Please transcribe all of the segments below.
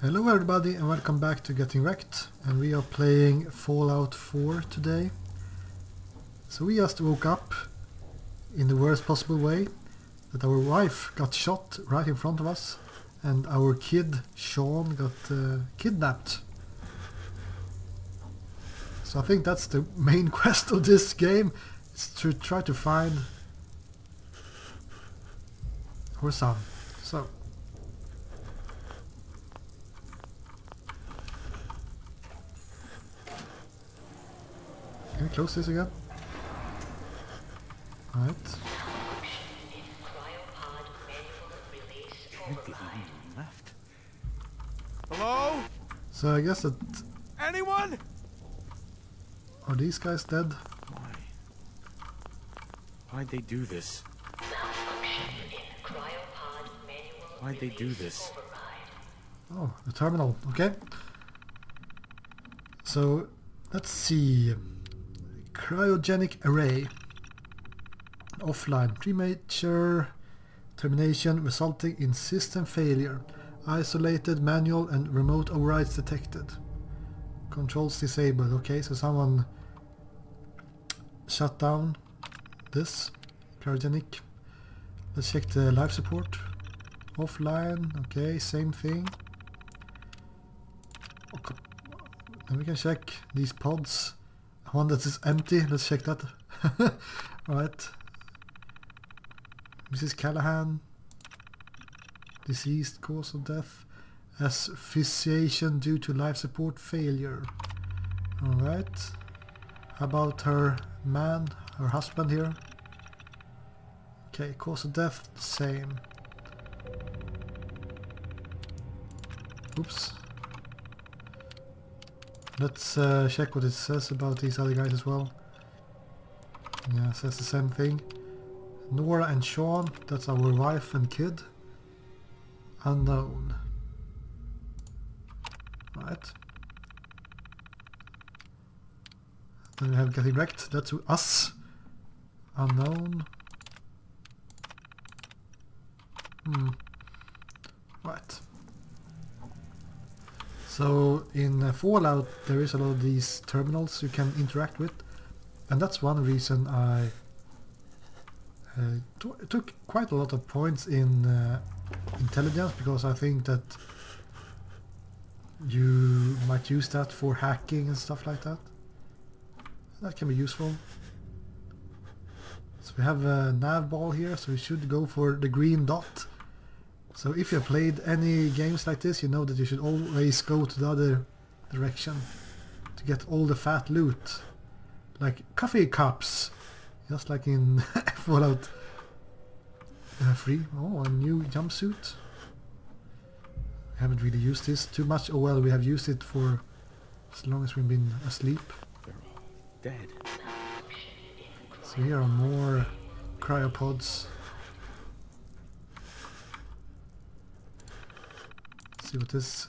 Hello everybody and welcome back to Getting Wrecked, and we are playing Fallout 4 today. So we just woke up in the worst possible way, that our wife got shot right in front of us and our kid Sean got kidnapped. So I think that's the main quest of this game, is to try to find our son. So can we close this again? Right. Left. Hello? So I guess that... Anyone? Are these guys dead? Why? Why'd they do this? Why'd they do this? Oh, the terminal, okay. So, let's see. Cryogenic array. Offline. Premature termination resulting in system failure. Isolated, manual and remote overrides detected. Controls disabled. Okay, so someone shut down this. Cryogenic. Let's check the life support. Offline. Okay, same thing. Okay. And we can check these pods. One that is empty. Let's check that. Right. Mrs. Callahan. Deceased, cause of death. Asphyxiation due to life support failure. Alright. How about her man, her husband here? Okay, cause of death, same. Oops. Let's check what it says about these other guys as well. Yeah, it says the same thing. Nora and Sean, that's our wife and kid. Unknown. Right. Then we have Getting Wrecked, that's us. Unknown. Right. So in Fallout there is a lot of these terminals you can interact with, and that's one reason I took quite a lot of points in intelligence, because I think that you might use that for hacking and stuff like that. That can be useful. So we have a nav ball here, so we should go for the green dot. So if you have played any games like this, you know that you should always go to the other direction to get all the fat loot. Like coffee cups, just like in Fallout 3. Oh, a new jumpsuit. I haven't really used this too much. Oh well, we have used it for as long as we've been asleep. They're all dead. So here are more cryopods. See what this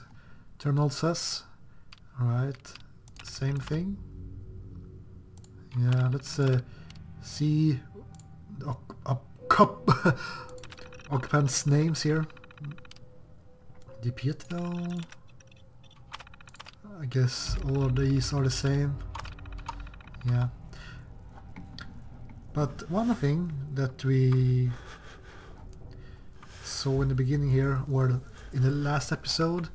terminal says. Alright, same thing. Yeah, let's see the occupants' names here. Di Pietro. I guess all of these are the same. Yeah. But one thing that we saw in the beginning here, or in the last episode,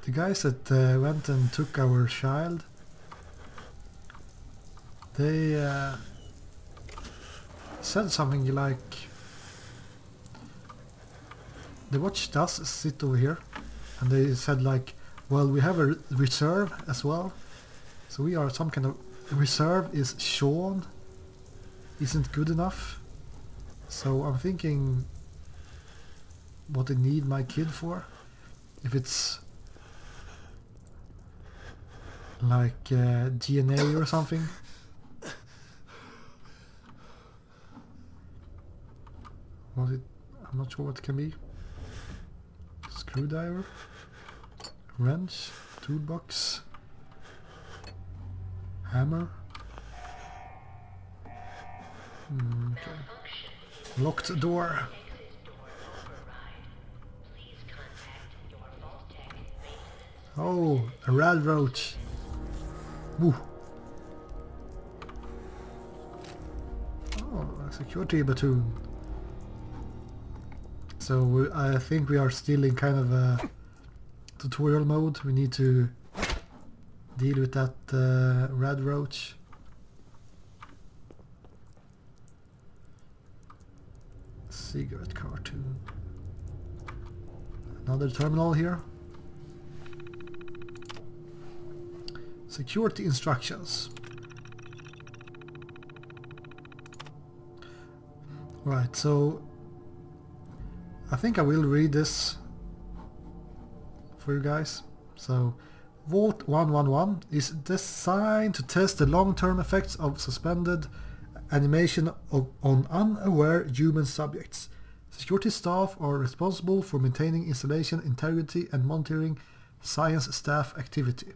the guys that went and took our child, they said something like, they watched us sit over here and they said like, well, we have a reserve as well, so we are some kind of reserve. Is Sean isn't good enough, so I'm thinking what they need my kid for, if it's like DNA or something. I'm not sure what it can be. Screwdriver, wrench, toolbox, hammer. Okay. Locked door. Oh, a rad roach. Woo. Oh, a security platoon. So I think we are still in kind of a tutorial mode. We need to deal with that rad roach. Cigarette cartoon. Another terminal here. Security instructions. Right, so I think I will read this for you guys. So Vault 111 is designed to test the long-term effects of suspended animation on unaware human subjects. Security staff are responsible for maintaining installation integrity and monitoring science staff activity.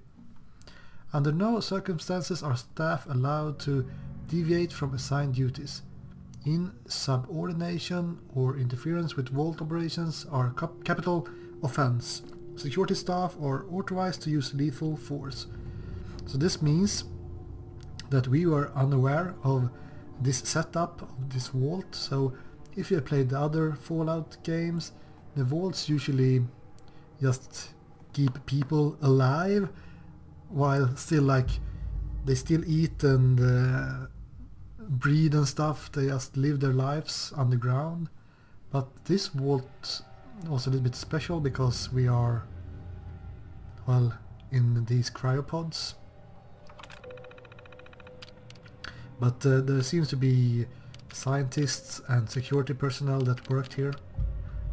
Under no circumstances are staff allowed to deviate from assigned duties. Insubordination or interference with vault operations are a capital offense. Security staff are authorized to use lethal force. So this means that we were unaware of this setup of this vault. So if you have played the other Fallout games, the vaults usually just keep people alive while still like they still eat and breed and stuff. They just live their lives underground. But this vault was a little bit special because we are, well, in these cryopods. But there seems to be scientists and security personnel that worked here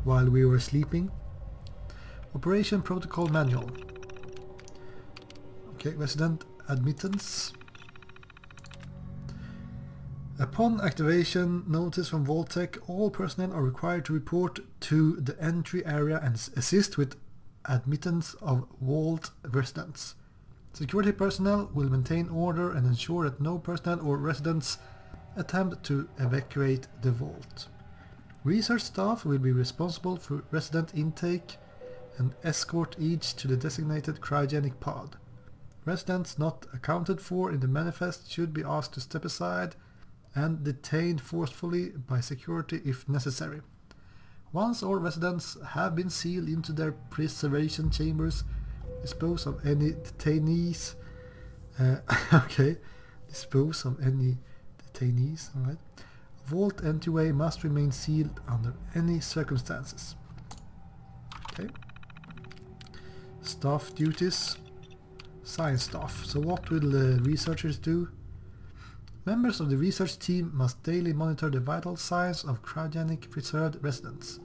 while we were sleeping. Operation Protocol Manual. Okay, resident admittance. Upon activation notice from Vault-Tec, all personnel are required to report to the entry area and assist with admittance of Vault residents. Security personnel will maintain order and ensure that no personnel or residents attempt to evacuate the vault. Research staff will be responsible for resident intake and escort each to the designated cryogenic pod. Residents not accounted for in the manifest should be asked to step aside and detained forcefully by security if necessary. Once all residents have been sealed into their preservation chambers, dispose of any detainees. Dispose of any detainees. All right. Vault entryway must remain sealed under any circumstances. Okay. Staff duties. Science staff. So what will the researchers do? Members of the research team must daily monitor the vital signs of cryogenic preserved residents.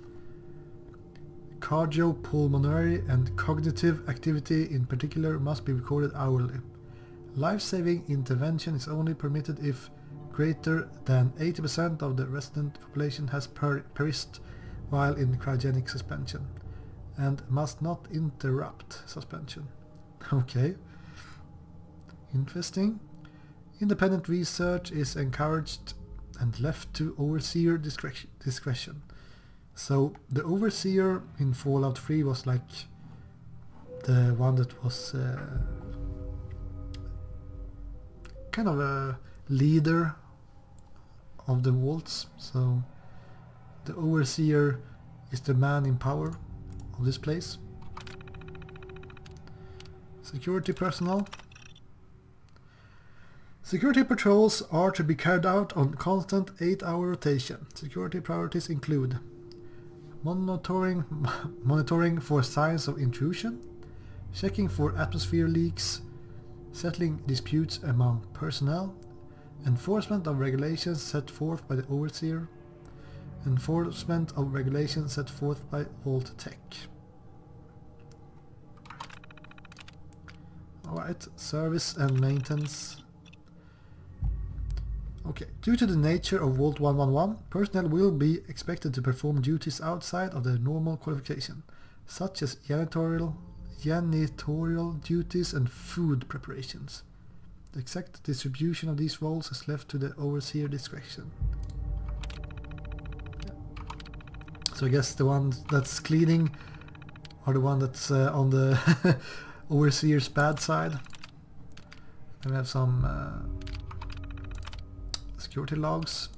Cardiopulmonary and cognitive activity in particular must be recorded hourly. Life-saving intervention is only permitted if greater than 80% of the resident population has perished while in cryogenic suspension and must not interrupt suspension. Okay. Interesting. Independent research is encouraged and left to overseer discretion. So the overseer in Fallout 3 was like the one that was kind of a leader of the vaults. So the overseer is the man in power of this place. Security personnel. Security patrols are to be carried out on constant 8-hour rotation. Security priorities include monitoring for signs of intrusion, checking for atmosphere leaks, settling disputes among personnel, enforcement of regulations set forth by the overseer, enforcement of regulations set forth by Vault-Tec. Alright, service and maintenance. Okay, due to the nature of Vault 111, personnel will be expected to perform duties outside of their normal qualification, such as janitorial duties and food preparations. The exact distribution of these roles is left to the overseer discretion. Yeah. So I guess the one that's cleaning are the one that's on the overseer's bad side. And we have some security logs.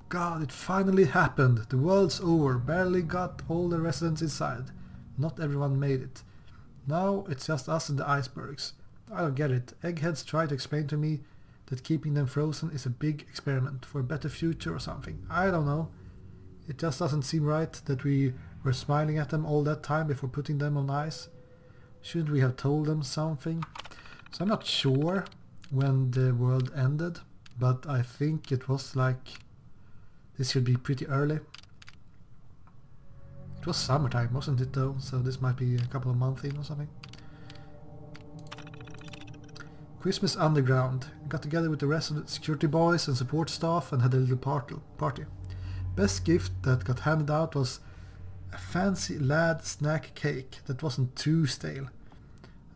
God, it finally happened. The world's over. Barely got all the residents inside. Not everyone made it. Now it's just us and the icebergs. I don't get it. Eggheads try to explain to me that keeping them frozen is a big experiment for a better future or something. I don't know. It just doesn't seem right that we were smiling at them all that time before putting them on ice. Shouldn't we have told them something? So I'm not sure when the world ended, but I think it was like... This should be pretty early. It was summertime, wasn't it though? So this might be a couple of months in or something. Christmas Underground. Got together with the rest of the security boys and support staff and had a little party. Best gift that got handed out was a fancy lad snack cake that wasn't too stale.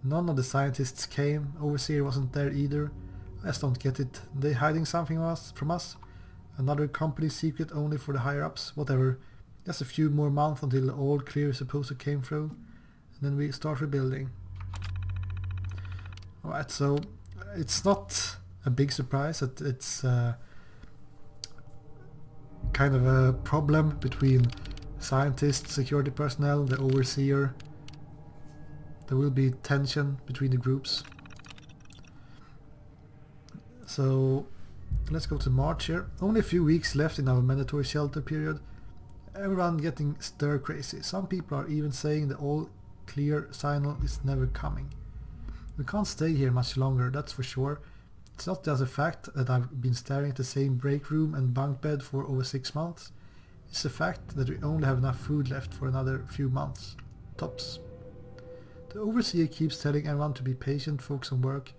None of the scientists came. Overseer wasn't there either. I just don't get it. They hiding something from us? Another company secret only for the higher-ups? Whatever. Just a few more months until the all clear is supposed to came through. And then we start rebuilding. Alright, so it's not a big surprise that it's kind of a problem between scientists, security personnel, the overseer. There will be tension between the groups. So let's go to March here. Only a few weeks left in our mandatory shelter period. Everyone getting stir crazy. Some people are even saying the all clear signal is never coming. We can't stay here much longer, that's for sure. It's not just a fact that I've been staring at the same break room and bunk bed for over 6 months. It's the fact that we only have enough food left for another few months. Tops. The overseer keeps telling everyone to be patient, focus on work.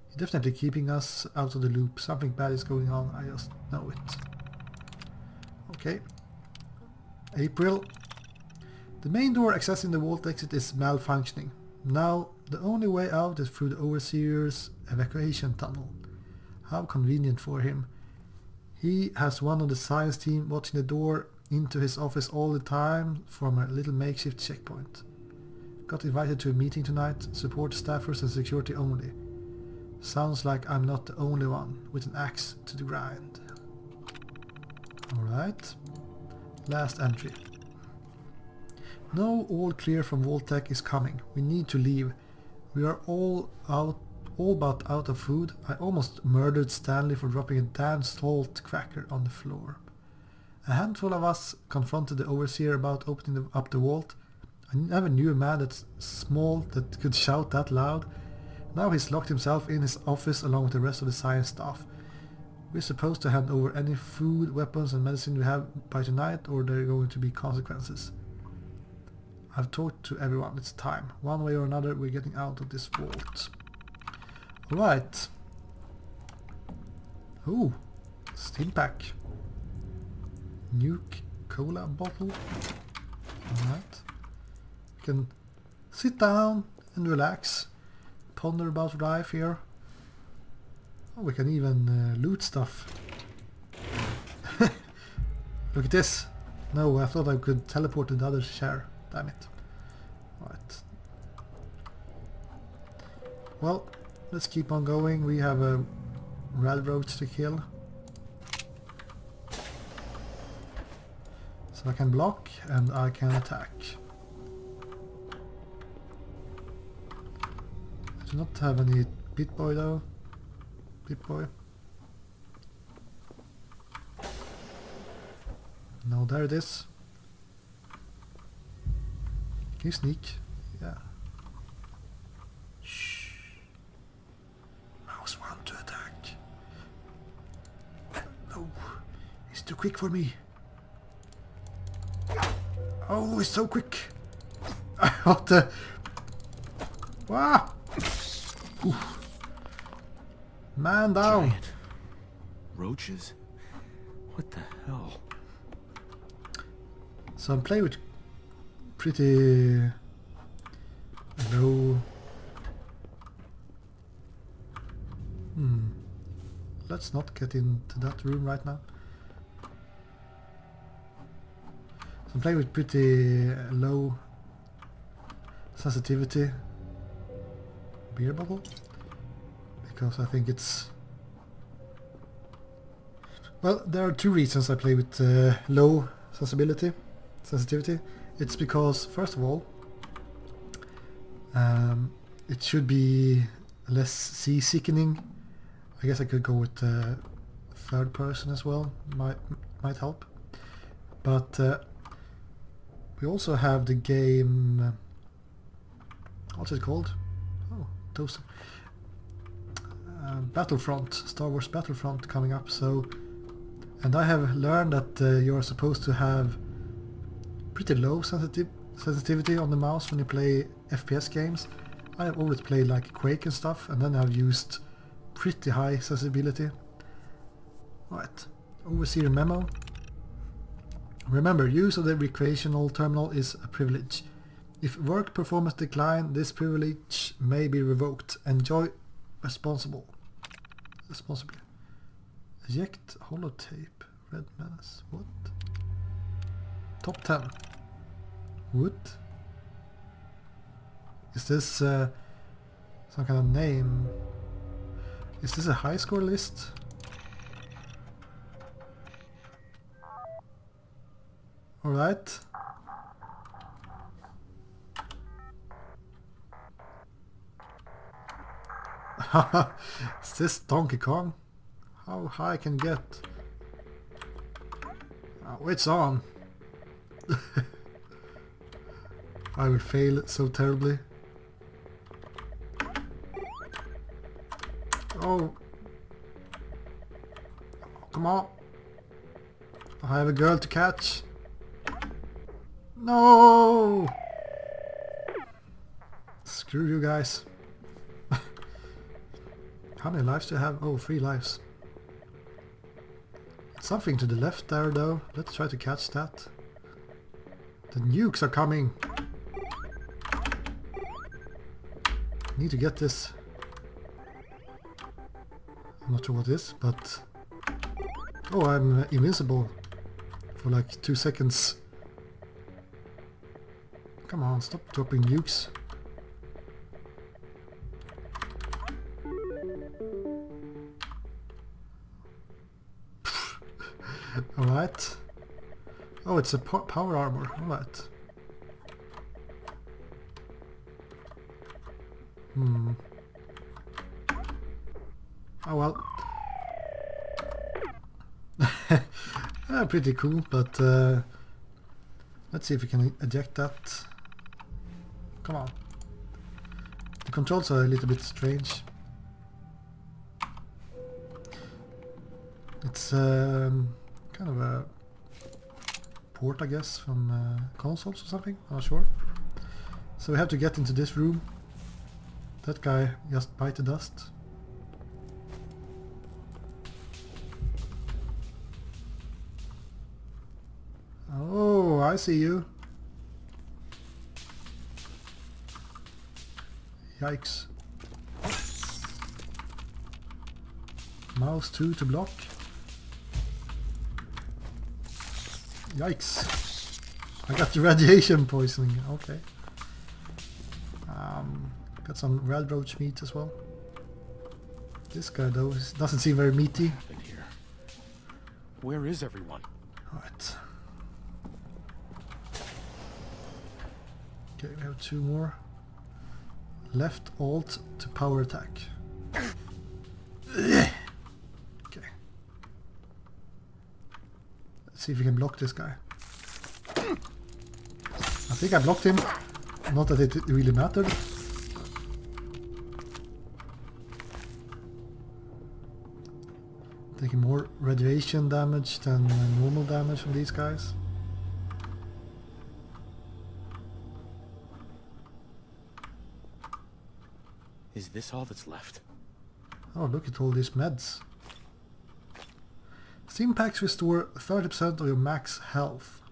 He's definitely keeping us out of the loop. Something bad is going on, I just know it. Okay. April. The main door accessing the vault exit is malfunctioning. Now, the only way out is through the overseer's evacuation tunnel. How convenient for him. He has one of the science team watching the door into his office all the time from a little makeshift checkpoint. Got invited to a meeting tonight, support staffers and security only. Sounds like I'm not the only one with an axe to the grind. Alright. Last entry. No all clear from Vault-Tec is coming. We need to leave. We are all but out of food. I almost murdered Stanley for dropping a damn salt cracker on the floor. A handful of us confronted the overseer about opening up the vault. I never knew a man that small that could shout that loud. Now he's locked himself in his office along with the rest of the science staff. We're supposed to hand over any food, weapons and medicine we have by tonight, or there are going to be consequences. I've talked to everyone, it's time. One way or another we're getting out of this vault. Alright. Ooh, steam pack. Nuke cola bottle. Alright. You can sit down and relax. Ponder about life here. Oh, we can even loot stuff. Look at this. No, I thought I could teleport to the other chair. Damn it. Right. Well, let's keep on going. We have a railroad to kill. So I can block and I can attack. I do not have any Pip-Boy though. Pip-Boy. No, there it is. Can you sneak? Yeah. Shh. Mouse 1 to attack. No. He's too quick for me. Oh, he's so quick. What the... Wow. Oof. Man down. Giant roaches? What the hell? So I'm playing with pretty low. Let's not get into that room right now. So I'm playing with pretty low sensitivity beer bottle because I think it's... Well, there are two reasons I play with low sensitivity. It's because, first of all, it should be less seasickening. I guess I could go with third person as well, might help. But we also have the game, what's it called? Oh, those Battlefront, Star Wars Battlefront coming up. So, and I have learned that you're supposed to have pretty low sensitivity on the mouse when you play FPS games. I have always played like Quake and stuff, and then I've used pretty high sensibility. Right, overseer memo. Remember, use of the recreational terminal is a privilege. If work performance decline, this privilege may be revoked. Enjoy responsibly. Eject holotape. Red menace. What? Top 10. What? Is this some kind of name? Is this a high score list? Alright. Is this Donkey Kong? How high I can get? Oh, it's on. I will fail so terribly. Oh. Come on. I have a girl to catch. No! Screw you guys. How many lives do I have? Oh, 3 lives. Something to the left there though. Let's try to catch that. The nukes are coming. Need to get this. I'm not sure what it is, but... Oh, I'm invincible for like 2 seconds. Come on, stop dropping nukes. Alright. Oh, it's a power armor. Alright. Oh well. Pretty cool, but let's see if we can eject that. Come on. The controls are a little bit strange. It's kind of a port, I guess, from consoles or something. I'm not sure. So we have to get into this room. That guy just bite the dust. Oh, I see you. Yikes. Mouse 2 to block. Yikes. I got the radiation poisoning. Okay. Got some red roach meat as well. This guy though doesn't seem very meaty. Where is everyone? Alright. Okay, we have 2 more. Left alt to power attack. Okay. Let's see if we can block this guy. I think I blocked him. Not that it really mattered. Taking more radiation damage than normal damage from these guys. Is this all that's left? Oh, look at all these meds. Steam packs restore 30% of your max health.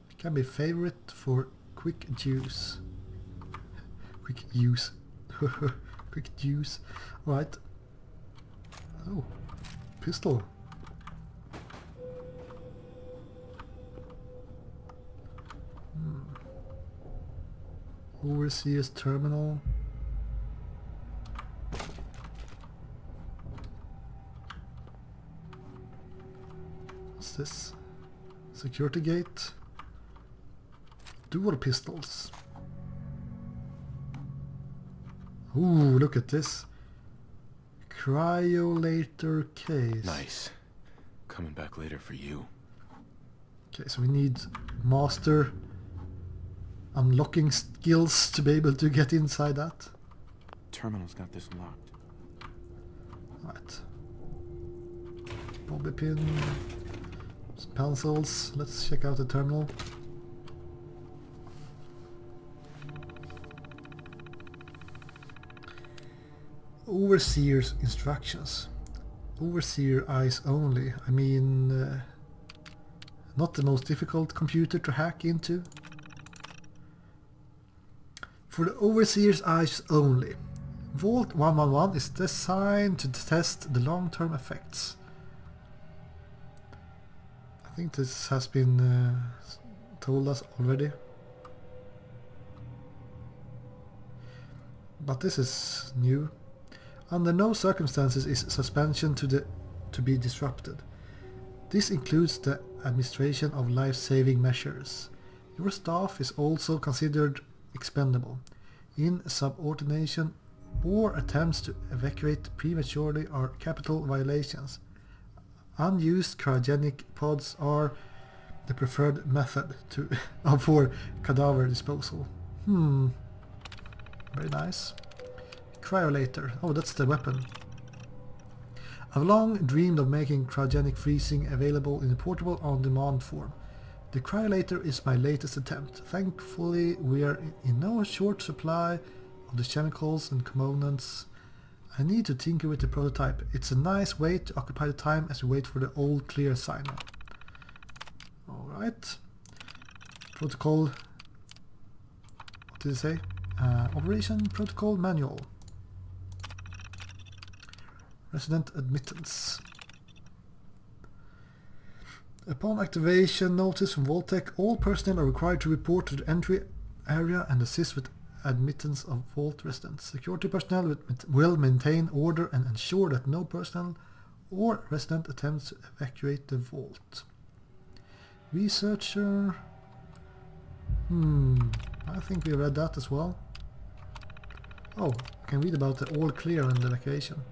It can be favorite for quick use. Quick use. Quick use. Right. Oh. Pistol. Overseer's terminal. What's this? Security gate. Dual pistols. Ooh, look at this. Cryolator case. Nice. Coming back later for you. Okay, so we need master unlocking skills to be able to get inside that. Terminal's got this locked. Right. Bobby pin. Some pencils. Let's check out the terminal. Overseer's instructions. Overseer eyes only. I mean, not the most difficult computer to hack into. For the Overseer's eyes only. Vault 111 is designed to test the long-term effects. I think this has been told us already. But this is new. Under no circumstances is suspension to be disrupted. This includes the administration of life-saving measures. Your staff is also considered expendable. Insubordination or attempts to evacuate prematurely are capital violations. Unused cryogenic pods are the preferred method for cadaver disposal. Very nice. Cryolator. Oh, that's the weapon. I've long dreamed of making cryogenic freezing available in a portable on-demand form. The cryolator is my latest attempt. Thankfully, we are in no short supply of the chemicals and components. I need to tinker with the prototype. It's a nice way to occupy the time as we wait for the all clear signal. Alright. Protocol. What did it say? Operation Protocol Manual. Resident admittance. Upon activation notice from Vault-Tec, all personnel are required to report to the entry area and assist with admittance of Vault residents. Security personnel will maintain order and ensure that no personnel or resident attempts to evacuate the Vault. Researcher. I think we read that as well. Oh, I can read about the all clear and the evacuation.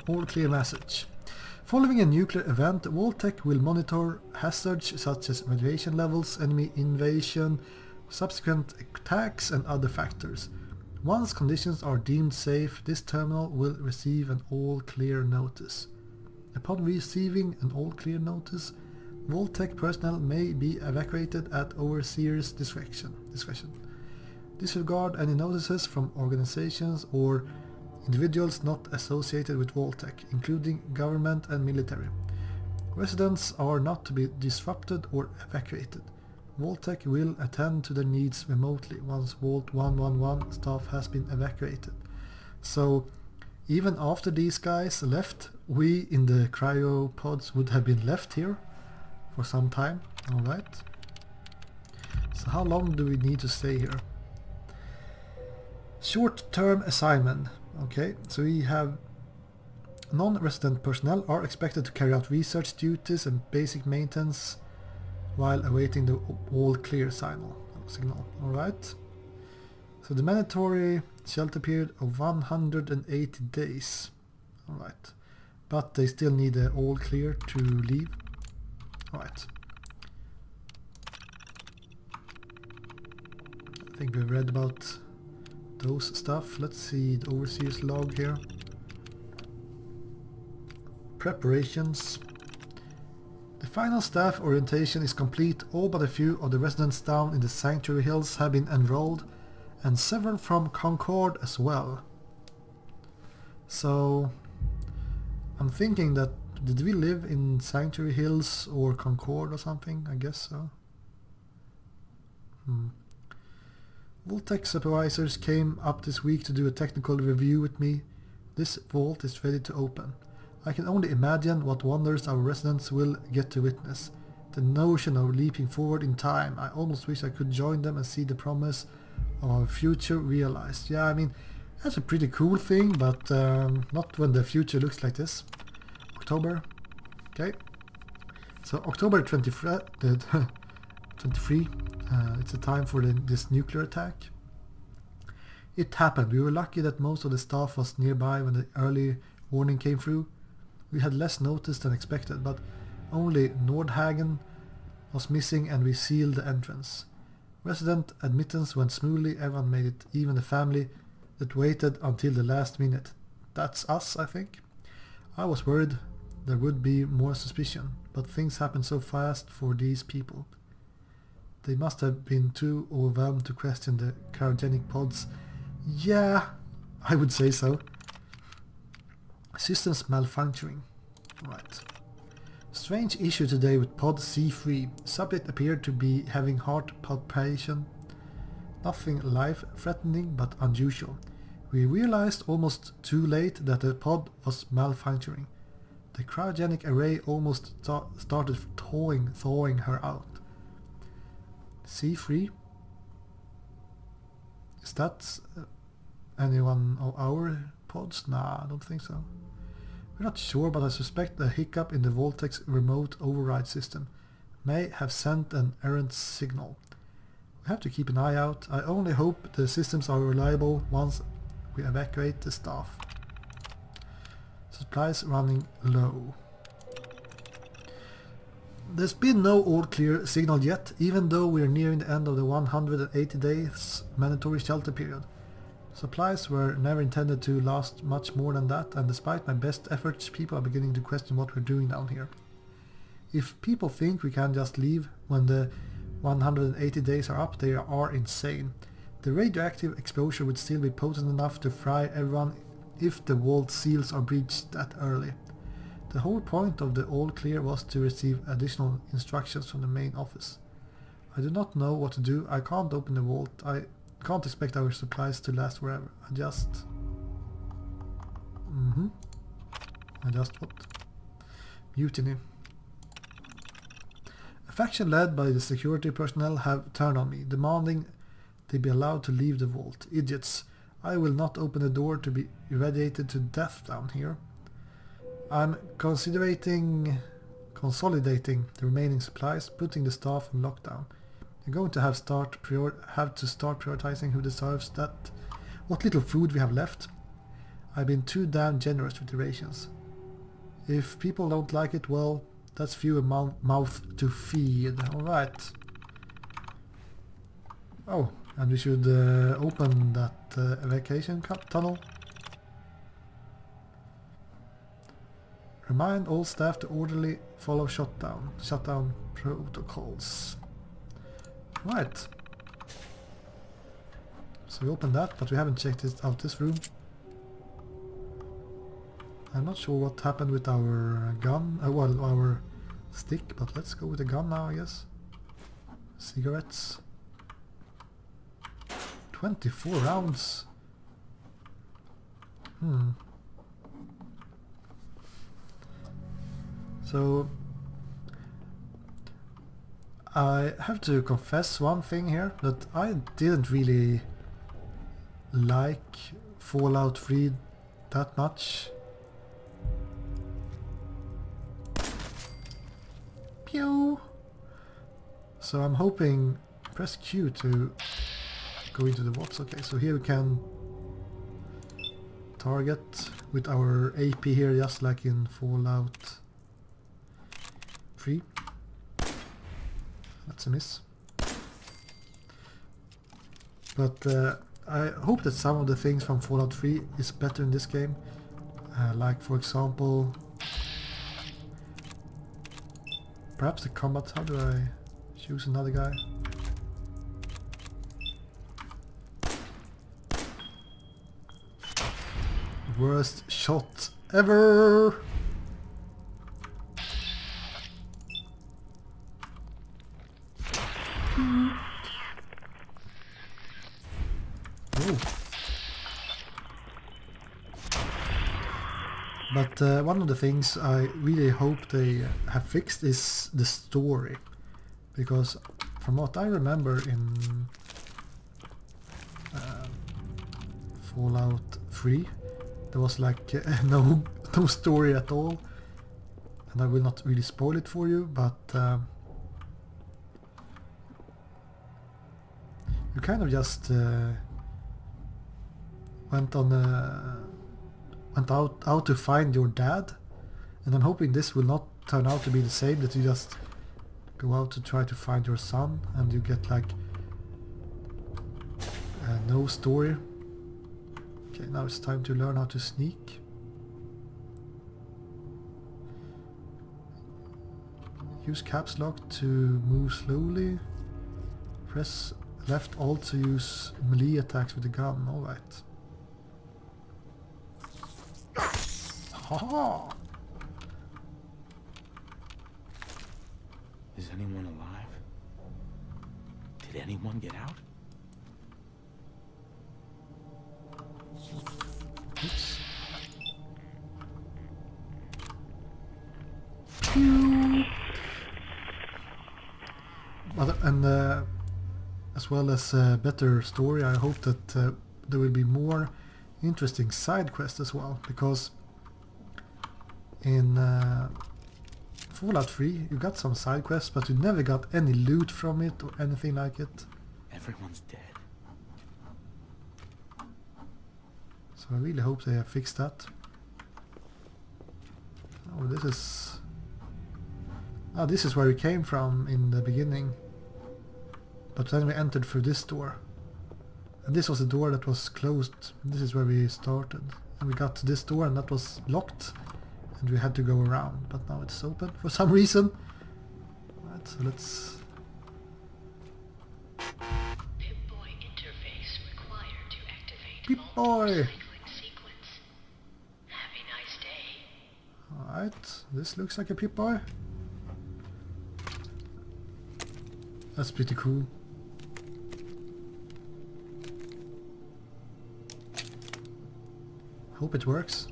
All clear message. Following a nuclear event, Vault-Tec will monitor hazards such as radiation levels, enemy invasion, subsequent attacks and other factors. Once conditions are deemed safe, this terminal will receive an all clear notice. Upon receiving an all clear notice, Vault-Tec personnel may be evacuated at Overseer's discretion. Disregard any notices from organizations or individuals not associated with Vault-Tec, including government and military. Residents are not to be disrupted or evacuated. Vault-Tec will attend to their needs remotely once Vault 111 staff has been evacuated. So even after these guys left, we in the cryopods would have been left here for some time. Alright. So how long do we need to stay here? Short-term assignment. Okay, so we have non-resident personnel are expected to carry out research duties and basic maintenance while awaiting the all clear signal. Alright. So the mandatory shelter period of 180 days. Alright. But they still need the all clear to leave. Alright. I think we've read about those stuff. Let's see the Overseer's log here. Preparations. The final staff orientation is complete. All but a few of the residents down in the Sanctuary Hills have been enrolled, and several from Concord as well. So I'm thinking that, did we live in Sanctuary Hills or Concord or something? I guess so. Vault-Tec supervisors came up this week to do a technical review with me. This vault is ready to open. I can only imagine what wonders our residents will get to witness. The notion of leaping forward in time. I almost wish I could join them and see the promise of our future realized. Yeah, I mean, that's a pretty cool thing, but not when the future looks like this. October. Okay. So October 23, it's a time for this nuclear attack. It happened. We were lucky that most of the staff was nearby when the early warning came through. We had less notice than expected, but only Nordhagen was missing and we sealed the entrance. Resident admittance went smoothly, everyone made it, even the family that waited until the last minute. That's us, I think. I was worried there would be more suspicion, but things happened so fast for these people. They must have been too overwhelmed to question the cryogenic pods. Yeah, I would say so. Systems malfunctioning. Right. Strange issue today with pod C3. Subject appeared to be having heart palpitation. Nothing life-threatening but unusual. We realized almost too late that the pod was malfunctioning. The cryogenic array almost started thawing her out. C3? Is that any one of our pods? Nah, I don't think so. We're not sure, but I suspect a hiccup in the Voltex remote override system may have sent an errant signal. We have to keep an eye out. I only hope the systems are reliable once we evacuate the staff. Supplies running low. There's been no all clear signal yet, even though we're nearing the end of the 180 days mandatory shelter period. Supplies were never intended to last much more than that, and despite my best efforts, people are beginning to question what we're doing down here. If people think we can just leave when the 180 days are up, they are insane. The radioactive exposure would still be potent enough to fry everyone if the vault seals are breached that early. The whole point of the all clear was to receive additional instructions from the main office. I do not know what to do. I can't open the vault. I can't expect our supplies to last forever. I just what? Mutiny. A faction led by the security personnel have turned on me, demanding they be allowed to leave the vault. Idiots. I will not open the door to be irradiated to death down here. I'm consolidating the remaining supplies, putting the staff on lockdown. You're going to have to start prioritizing who deserves that. What little food we have left. I've been too damn generous with the rations. If people don't like it, well, that's fewer mouth to feed. Alright. Oh, and we should open that evacuation tunnel. Remind all staff to orderly follow shutdown protocols. Right. So we opened that, but we haven't checked out this room. I'm not sure what happened with our gun, well, our stick, but let's go with the gun now, I guess. Cigarettes. 24 rounds. So I have to confess one thing here, that I didn't really like Fallout 3 that much. Pew! So I'm hoping, press Q to go into the vaults. Okay, so here we can target with our AP here, just like in Fallout 3. That's a miss. But I hope that some of the things from Fallout 3 is better in this game. Like for example, perhaps the combat. How do I choose another guy? Worst shot ever! But one of the things I really hope they have fixed is the story. Because from what I remember in Fallout 3, there was like no story at all. And I will not really spoil it for you, but you kind of just went out to find your dad, and I'm hoping this will not turn out to be the same, that you just go out to try to find your son and you get like no story. Okay, now it's time to learn how to sneak. Use caps lock to move slowly. Press left alt to use melee attacks with the gun. Alright. Ha! Is anyone alive? Did anyone get out? Oops. Pew! And as well as a better story, I hope that there will be more interesting side quests as well, because in Fallout 3 you got some side quests, but you never got any loot from it or anything like it. Everyone's dead. So I really hope they have fixed that. Oh, this is where we came from in the beginning. But then we entered through this door. And this was the door that was closed. This is where we started. And we got to this door and that was locked. And we had to go around. But now it's open for some reason. Right, so let's... Pip-Boy interface required to activate Pip-Boy! cycling sequence. Have a nice day. Alright, this looks like a Pip-Boy. That's pretty cool. Hope it works.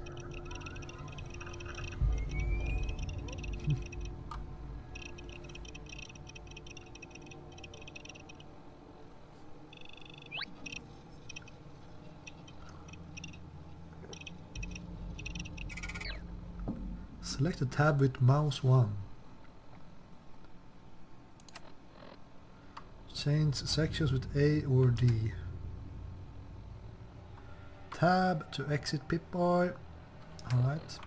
Select a tab with mouse 1. Change sections with A or D. Tab to exit Pip-Boy. Alright.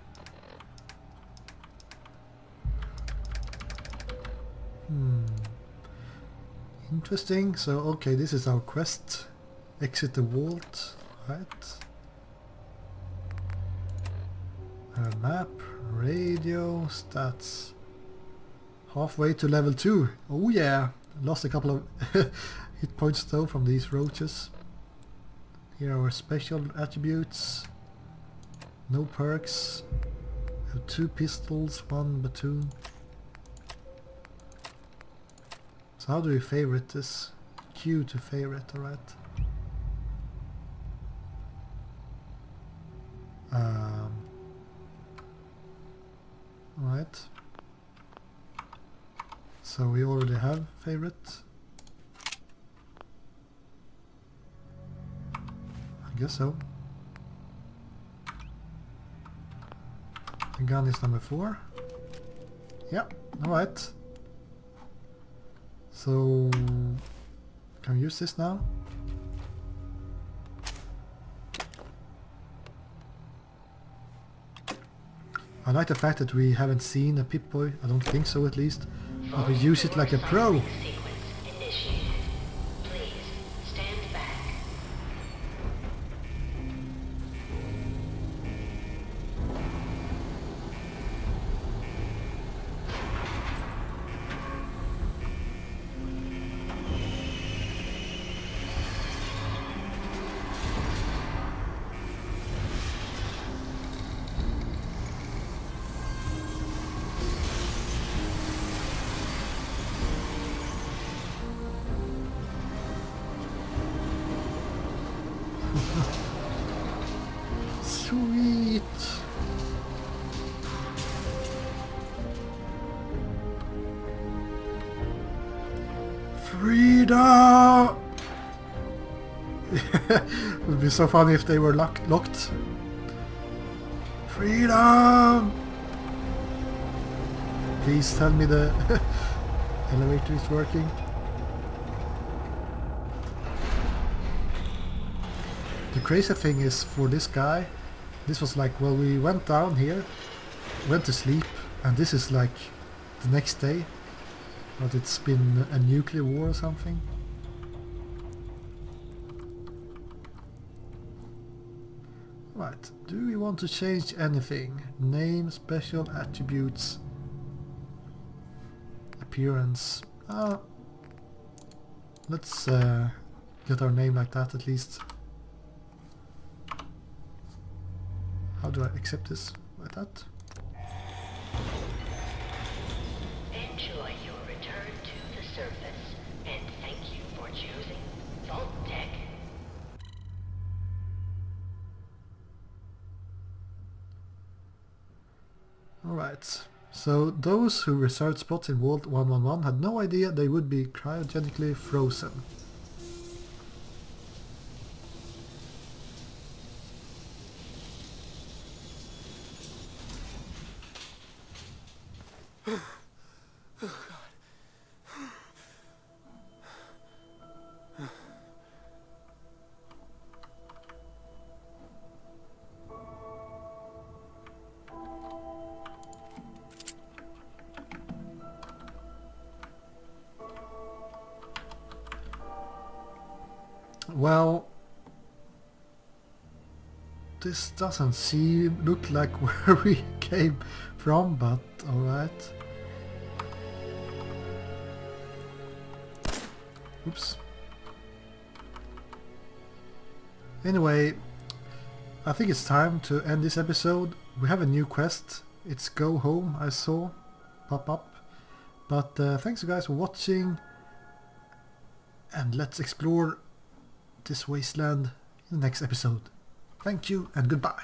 Interesting. So, okay, this is our quest. Exit the vault. Right. Map, radio, stats. Halfway to level 2. Oh yeah. Lost a couple of hit points though from these roaches. Here are our special attributes. No perks. We have 2 pistols, 1 battoon. So how do we favorite this? Q to favorite, alright. Alright. So we already have favorite. I guess so. The gun is number 4. Yeah, alright. So can we use this now? I like the fact that we haven't seen a Pip-Boy, I don't think so at least, but we use it like a pro. Sequence initiated. Please stand back. Freedom! It would be so funny if they were locked. Freedom! Please tell me the elevator is working. The crazy thing is, for this guy, this was like, well, we went down here, went to sleep, and this is like the next day, but it's been a nuclear war or something. Right, do we want to change anything? Name, special attributes, appearance. Let's get our name like that at least. How do I accept this? Like that? Enjoy your return to the surface, and thank you for choosing Vault Tech. Alright, so those who reserved spots in Vault 111 had no idea they would be cryogenically frozen. Well, this doesn't look like where we came from, but alright. Oops. Anyway, I think it's time to end this episode. We have a new quest. It's Go Home, I saw pop up. But thanks you guys for watching, and let's explore this wasteland in the next episode. Thank you and goodbye.